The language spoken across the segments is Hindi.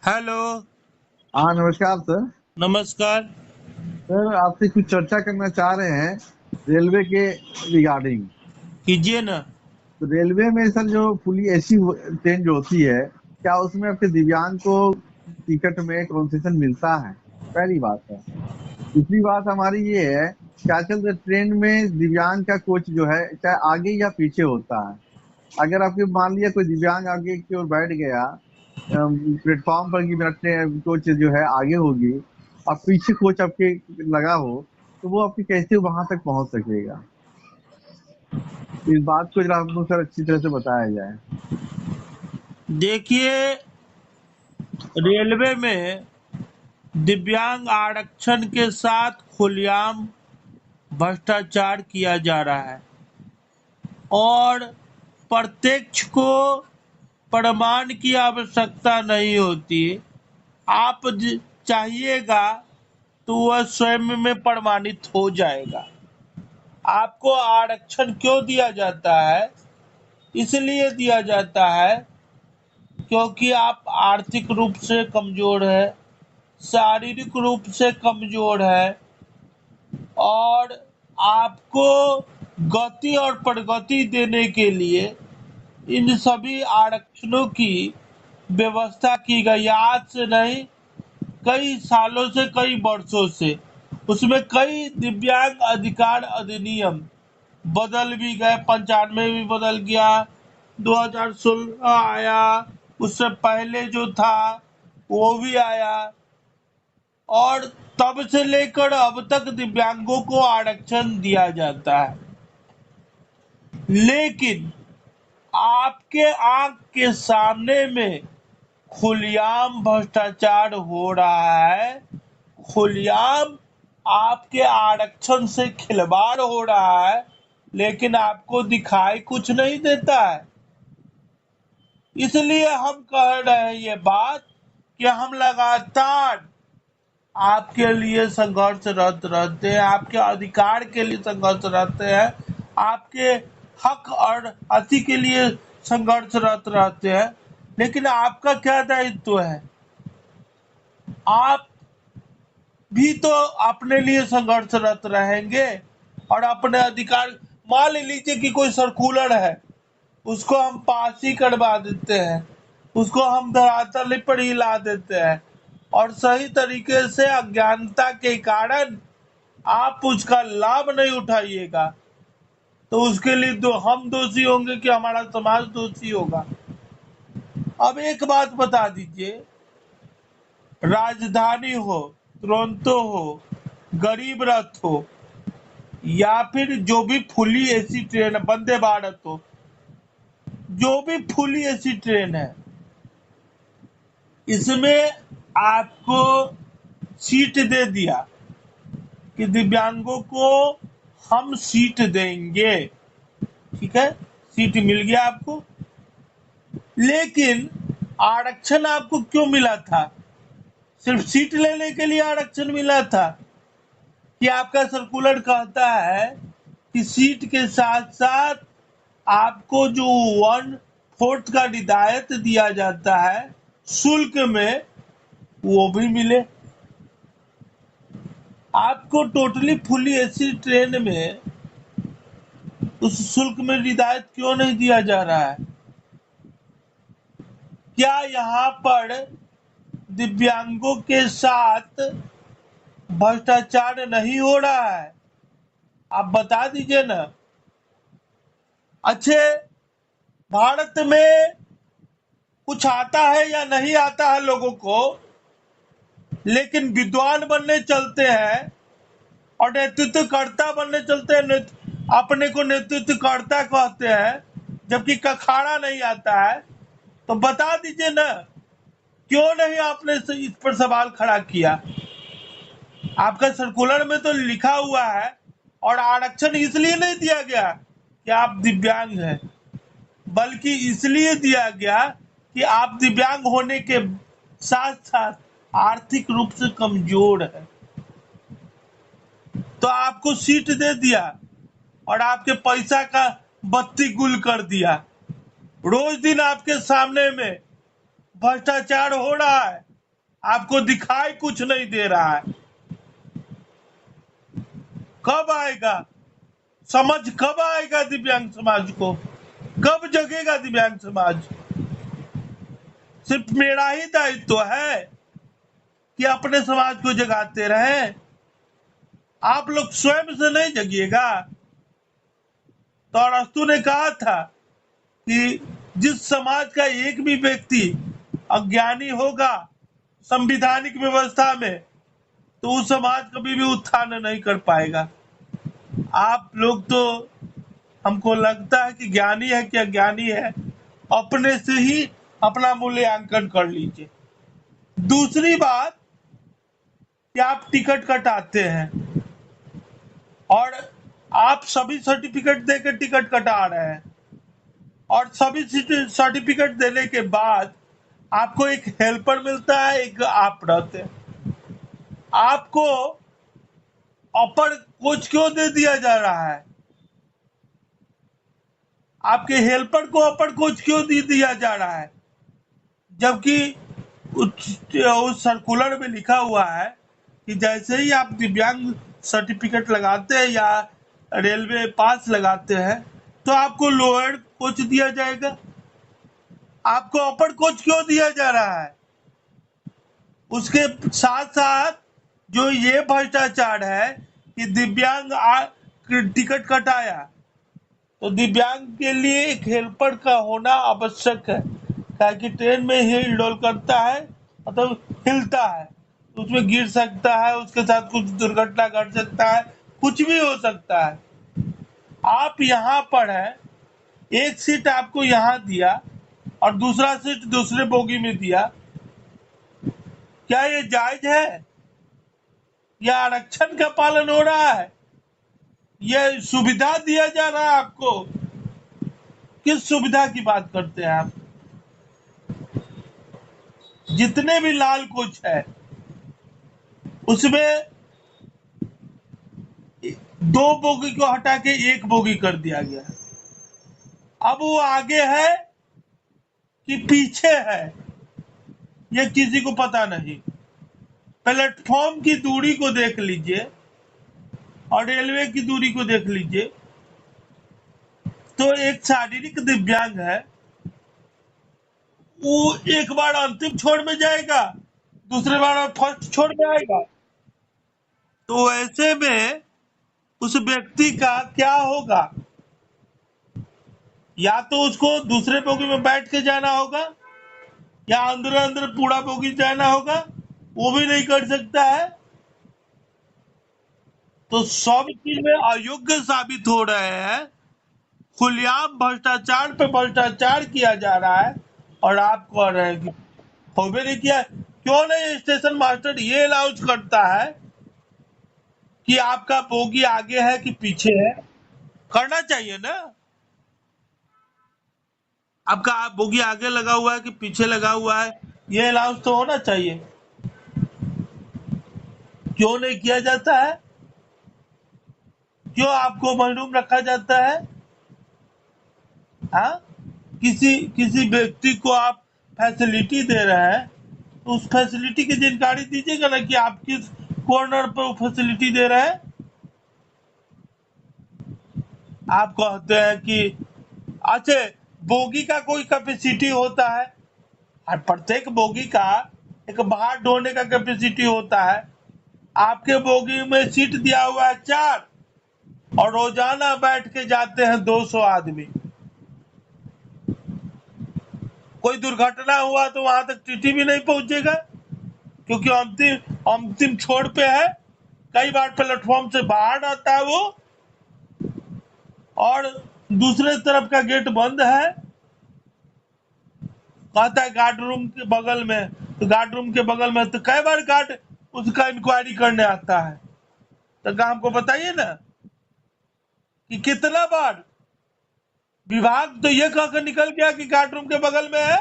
हेलो। हाँ, नमस्कार सर। नमस्कार। सर, आपसे कुछ चर्चा करना चाह रहे हैं रेलवे के रिगार्डिंग। कीजिए ना। तो रेलवे में सर जो फुली एसी ट्रेन जो होती है, क्या उसमें आपके दिव्यांग को टिकट में कंसेशन मिलता है? पहली बात है। दूसरी बात हमारी ये है कि आजकल ट्रेन में दिव्यांग का कोच जो है चाहे आगे या पीछे होता है। अगर आपके मान लिया कोई दिव्यांग आगे की ओर बैठ गया प्लेटफॉर्म पर कि मेरा ट्रेन कोच जो है आगे होगी और पीछे कोच आपके लगा हो, तो वो आपके कैसे वहां तक पहुंच सकेगा? इस बात को जरा हमको सर अच्छी तरह से बताया जाए। देखिए, रेलवे में दिव्यांग आरक्षण के साथ खुलेआम भ्रष्टाचार किया जा रहा है और प्रत्यक्ष को प्रमाण की आवश्यकता नहीं होती। आप चाहिएगा तो वह स्वयं में प्रमाणित हो जाएगा। आपको आरक्षण क्यों दिया जाता है? इसलिए दिया जाता है क्योंकि आप आर्थिक रूप से कमजोर है, शारीरिक रूप से कमजोर है और आपको गति और प्रगति देने के लिए इन सभी आरक्षणों की व्यवस्था की गई। आज से नहीं, कई सालों से, कई वर्षों से उसमें कई दिव्यांग अधिकार अधिनियम बदल भी गए। 95 में भी बदल गया, 2016 आया, उससे पहले जो था वो भी आया और तब से लेकर अब तक दिव्यांगों को आरक्षण दिया जाता है। लेकिन आपके आंख के सामने में खुलेआम भ्रष्टाचार हो रहा है, खुलेआम आपके आरक्षण से खिलवाड़ हो रहा है, लेकिन आपको दिखाई कुछ नहीं देता है। इसलिए हम कह रहे हैं ये बात कि हम लगातार आपके लिए संघर्षरत रहते हैं, आपके अधिकार के लिए संघर्ष रहते हैं, आपके हक और अति के लिए संघर्षरत रहते हैं। लेकिन आपका क्या दायित्व है? आप भी तो अपने लिए संघर्षरत रहेंगे और अपने अधिकार। मान लीजिए कि कोई सर्कुलर है, उसको हम पास ही करवा देते हैं, उसको हम धरातल पर ही ला देते हैं और सही तरीके से अज्ञानता के कारण आप उसका लाभ नहीं उठाइएगा, तो उसके लिए तो हम दोषी होंगे कि हमारा समाज दोषी होगा। अब एक बात बता दीजिए, राजधानी हो, दुरंतो हो, गरीब रथ हो या फिर जो भी फुली एसी ट्रेन है, वंदे भारत हो, जो भी फुली एसी ट्रेन है, इसमें आपको सीट दे दिया कि दिव्यांगों को हम सीट देंगे। ठीक है, सीट मिल गया आपको, लेकिन आरक्षण आपको क्यों मिला था? सिर्फ सीट लेने के लिए आरक्षण मिला था कि आपका सर्कुलर कहता है कि सीट के साथ साथ आपको जो 1/4 का रियायत दिया जाता है शुल्क में, वो भी मिले। आपको टोटली फुली एसी ट्रेन में उस शुल्क में रियायत क्यों नहीं दिया जा रहा है? क्या यहाँ पर दिव्यांगों के साथ भ्रष्टाचार नहीं हो रहा है? आप बता दीजिए ना। अच्छे, भारत में कुछ आता है या नहीं आता है लोगों को, लेकिन विद्वान बनने चलते हैं और नेतृत्वकर्ता बनने चलते हैं, अपने को नेतृत्वकर्ता कहते हैं, जबकि कखाड़ा नहीं आता है। तो बता दीजिए ना, क्यों नहीं आपने इस पर सवाल खड़ा किया? आपका सर्कुलर में तो लिखा हुआ है और आरक्षण इसलिए नहीं दिया गया कि आप दिव्यांग हैं, बल्कि इसलिए दिया गया कि आप दिव्यांग होने के साथ साथ आर्थिक रूप से कमजोर है। तो आपको सीट दे दिया और आपके पैसा का बत्ती गुल कर दिया। रोज दिन आपके सामने में भ्रष्टाचार हो रहा है, आपको दिखाई कुछ नहीं दे रहा है। कब आएगा समझ, कब आएगा दिव्यांग समाज को, कब जगेगा दिव्यांग समाज? सिर्फ मेरा ही दायित्व है कि अपने समाज को जगाते रहें। आप लोग स्वयं से नहीं जगिएगा। तो अरस्तु ने कहा था कि जिस समाज का एक भी व्यक्ति अज्ञानी होगा संवैधानिक व्यवस्था में, तो उस समाज कभी भी उत्थान नहीं कर पाएगा। आप लोग तो, हमको लगता है कि ज्ञानी है कि अज्ञानी है, अपने से ही अपना मूल्यांकन कर लीजिए। दूसरी बात कि आप टिकट कटाते हैं और आप सभी सर्टिफिकेट देकर टिकट कटा रहे हैं, और सभी सर्टिफिकेट देने के बाद आपको एक हेल्पर मिलता है, एक आप रहते हैं। आपको अपर कोच क्यों दे दिया जा रहा है? आपके हेल्पर को अपर कोच क्यों दे दिया जा रहा है? जबकि उस सर्कुलर में लिखा हुआ है कि जैसे ही आप दिव्यांग सर्टिफिकेट लगाते हैं या रेलवे पास लगाते हैं तो आपको लोअर कोच दिया जाएगा। आपको अपर कोच क्यों दिया जा रहा है? उसके साथ साथ जो ये भ्रष्टाचार है कि दिव्यांग टिकट कटाया, तो दिव्यांग के लिए एक हेल्पर का होना आवश्यक है, ताकि ट्रेन में हिल डोल करता है, मतलब हिलता है, उसमें गिर सकता है, उसके साथ कुछ दुर्घटना घट सकता है, कुछ भी हो सकता है। आप यहाँ पर हैं, एक सीट आपको यहाँ दिया और दूसरा सीट दूसरे बोगी में दिया, क्या ये जायज है? या आरक्षण का पालन हो रहा है? यह सुविधा दिया जा रहा है आपको? किस सुविधा की बात करते हैं आप? जितने भी लाल कोच है उसमें 2 बोगी को हटा के 1 बोगी कर दिया गया। अब वो आगे है कि पीछे है ये किसी को पता नहीं। प्लेटफॉर्म की दूरी को देख लीजिए और रेलवे की दूरी को देख लीजिए, तो एक शारीरिक दिव्यांग है, वो एक बार अंतिम छोर में जाएगा, दूसरे बार फर्स्ट छोर में आएगा। तो ऐसे में उस व्यक्ति का क्या होगा? या तो उसको दूसरे बोगी में बैठ के जाना होगा या अंदर अंदर पूरा बोगी जाना होगा, वो भी नहीं कर सकता है। तो सब चीज में अयोग्य साबित हो रहे हैं। खुलेआम भ्रष्टाचार पे भ्रष्टाचार किया जा रहा है और आप कह रहे हैं कि हो भी नहीं किया। क्यों नहीं स्टेशन मास्टर ये अनाउंस करता है कि आपका बोगी आगे है कि पीछे है? करना चाहिए ना। आपका बोगी आगे लगा हुआ है कि पीछे लगा हुआ है, ये अनाउंस तो होना चाहिए। क्यों नहीं किया जाता है? क्यों आपको महरूम रखा जाता है? हाँ, किसी व्यक्ति को आप फैसिलिटी दे रहे हैं तो उस फैसिलिटी की जानकारी दीजिएगा ना कि आप किस कॉर्नर पर वो फैसिलिटी दे रहे हैं। आप कहते हैं कि अच्छा, बोगी का कोई कैपेसिटी होता है, और प्रत्येक बोगी का एक बाहर ढोने का कैपेसिटी होता है। आपके बोगी में सीट दिया हुआ है 4 और रोजाना बैठ के जाते हैं 200 आदमी। कोई दुर्घटना हुआ तो वहां तक टीटी भी नहीं पहुंचेगा, क्योंकि अंतिम छोर पे है। कई बार प्लेटफॉर्म से बाहर आता है वो, और दूसरे तरफ का गेट बंद है। कहता है गार्ड रूम के बगल में, तो गार्ड रूम के बगल में तो कई बार गार्ड उसका इंक्वायरी करने आता है। तो हमको बताइए ना कि कितना बार विभाग तो ये कहकर निकल गया कि गार्ड रूम के बगल में है,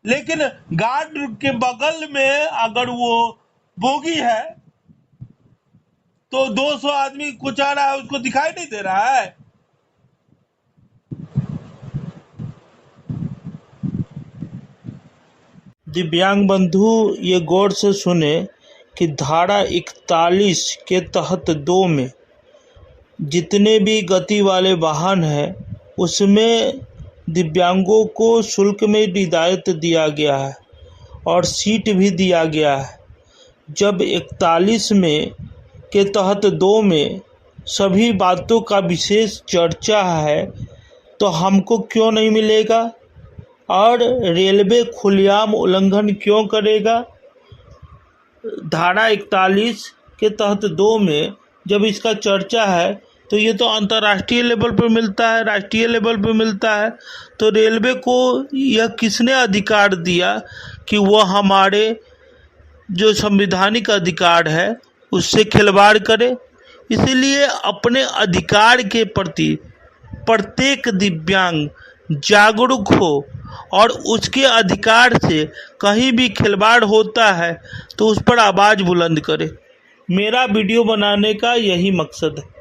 लेकिन गार्ड के बगल में अगर वो बोगी है तो 200 आदमी कुछ आ रहा है, उसको दिखाई नहीं दे रहा है। दिव्यांग बंधु ये गौर से सुने कि धारा 41 के तहत 2 में जितने भी गति वाले वाहन हैं उसमें दिव्यांगों को शुल्क में रियायत दिया गया है और सीट भी दिया गया है। जब 41 में के तहत 2 में सभी बातों का विशेष चर्चा है तो हमको क्यों नहीं मिलेगा और रेलवे खुलेआम उल्लंघन क्यों करेगा? धारा 41 के तहत 2 में जब इसका चर्चा है तो ये तो अंतर्राष्ट्रीय लेवल पर मिलता है, राष्ट्रीय लेवल पर मिलता है, तो रेलवे को यह किसने अधिकार दिया कि वह हमारे जो संवैधानिक अधिकार है उससे खिलवाड़ करे? इसीलिए अपने अधिकार के प्रति प्रत्येक दिव्यांग जागरूक हो और उसके अधिकार से कहीं भी खिलवाड़ होता है तो उस पर आवाज़ बुलंद करे। मेरा वीडियो बनाने का यही मकसद है।